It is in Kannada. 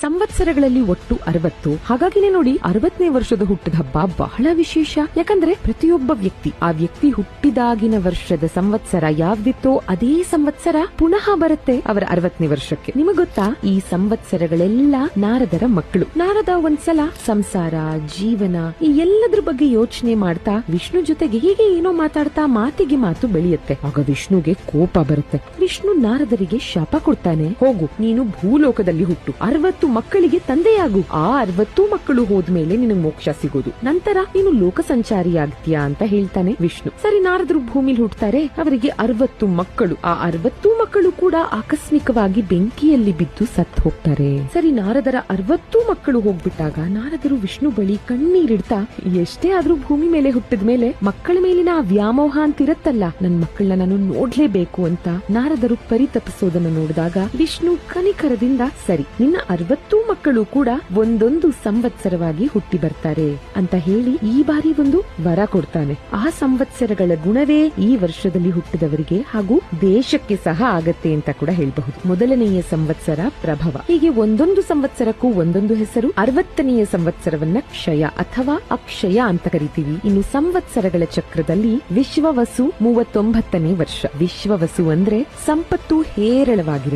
ಸಂವತ್ಸರಗಳಲ್ಲಿ ಒಟ್ಟು 60. ಹಾಗಾಗಿನೇ ನೋಡಿ 60ನೇ ವರ್ಷದ ಹುಟ್ಟದ ಹಬ್ಬ ಬಹಳ ವಿಶೇಷ. ಯಾಕಂದ್ರೆ ಪ್ರತಿಯೊಬ್ಬ ವ್ಯಕ್ತಿ ಆ ವ್ಯಕ್ತಿ ಹುಟ್ಟಿದಾಗಿನ ವರ್ಷದ ಸಂವತ್ಸರ ಯಾವ್ದಿತ್ತೋ ಅದೇ ಸಂವತ್ಸರ ಪುನಃ ಬರುತ್ತೆ ಅವರ 60ನೇ ವರ್ಷಕ್ಕೆ. ನಿಮಗ್ ಗೊತ್ತಾ, ಈ ಸಂವತ್ಸರಗಳೆಲ್ಲ ನಾರದರ ಮಕ್ಕಳು. ನಾರದ ಒಂದ್ಸಲ ಸಂಸಾರ, ಜೀವನ ಈ ಎಲ್ಲದ್ರ ಬಗ್ಗೆ ಯೋಚನೆ ಮಾಡ್ತಾ ವಿಷ್ಣು ಜೊತೆಗೆ ಹೀಗೆ ಏನೋ ಮಾತಾಡ್ತಾ ಮಾತಿಗೆ ಮಾತು ಬೆಳೆಯುತ್ತೆ. ಆಗ ವಿಷ್ಣುಗೆ ಕೋಪ ಬರುತ್ತೆ. ವಿಷ್ಣು ನಾರದರಿಗೆ ಶಾಪ ಕೊಡ್ತಾನೆ, ಹೋಗು ನೀನು ಭೂಲೋಕದಲ್ಲಿ ಹುಟ್ಟು, 60 ಮಕ್ಕಳಿಗೆ ತಂದೆಯಾಗು. ಆ 60 ಮಕ್ಕಳು ಹೋದ್ಮೇಲೆ ನಿನಗೆ ಮೋಕ್ಷ ಸಿಗೋದು, ನಂತರ ನೀನು ಲೋಕ ಸಂಚಾರಿ ಆಗ್ತೀಯಾ ಅಂತ ಹೇಳ್ತಾನೆ ವಿಷ್ಣು. ಸರಿ, ನಾರದರು ಭೂಮಿಲಿ ಹುಟ್ಟುತ್ತಾರೆ. ಅವರಿಗೆ 60 ಮಕ್ಕಳು. ಆ 60 ಮಕ್ಕಳು ಕೂಡ ಆಕಸ್ಮಿಕವಾಗಿ ಬೆಂಕಿಯಲ್ಲಿ ಬಿದ್ದು ಸತ್ತು ಹೋಗ್ತಾರೆ. ಸರಿ, ನಾರದರ 60 ಮಕ್ಕಳು ಹೋಗ್ಬಿಟ್ಟಾಗ ನಾರದರು ವಿಷ್ಣು ಬಳಿ ಕಣ್ಣೀರಿಡ್ತಾ, ಎಷ್ಟೇ ಆದ್ರೂ ಭೂಮಿ ಮೇಲೆ ಹುಟ್ಟಿದ ಮೇಲೆ ಮಕ್ಕಳ ಮೇಲಿನ ವ್ಯಾಮೋಹ ಅಂತಿರತ್ತಲ್ಲ, ನನ್ ಮಕ್ಕಳನ್ನ ನಾನು ನೋಡ್ಲೇಬೇಕು ಅಂತ ನಾರದರು ಪರಿತಪಿಸೋದನ್ನ ನೋಡಿದಾಗ ವಿಷ್ಣು ಕನಿಕರದಿಂದ, ಸರಿ ನಿನ್ನ 60 ಮಕ್ಕಳು ಕೂಡ ಒಂದೊಂದು ಸಂವತ್ಸರವಾಗಿ ಹುಟ್ಟಿ ಬರ್ತಾರೆ ಅಂತ ಹೇಳಿ ಈ ಬಾರಿ ಒಂದು ವರ ಕೊಡ್ತಾನೆ. ಆ ಸಂವತ್ಸರಗಳ ಗುಣವೇ ಈ ವರ್ಷದಲ್ಲಿ ಹುಟ್ಟಿದವರಿಗೆ ಹಾಗೂ ದೇಶಕ್ಕೆ ಸಹ ಆಗತ್ತೆ ಅಂತ ಕೂಡ ಹೇಳಬಹುದು. ಮೊದಲನೆಯ ಸಂವತ್ಸರ ಪ್ರಭವ. ಹೀಗೆ ಒಂದೊಂದು ಸಂವತ್ಸರಕ್ಕೂ ಒಂದೊಂದು ಹೆಸರು. 60ನೆಯ ಸಂವತ್ಸರವನ್ನ ಕ್ಷಯ ಅಥವಾ ಅಕ್ಷಯ ಅಂತ ಕರಿತೀವಿ. ಇನ್ನು ಸಂವತ್ಸರಗಳ ಚಕ್ರದಲ್ಲಿ ವಿಶ್ವವಸು 39ನೇ ವರ್ಷ. ವಿಶ್ವವಸು ಅಂದ್ರೆ ಸಂಪತ್ತು ಹೇರಳವಾಗಿರುತ್ತೆ.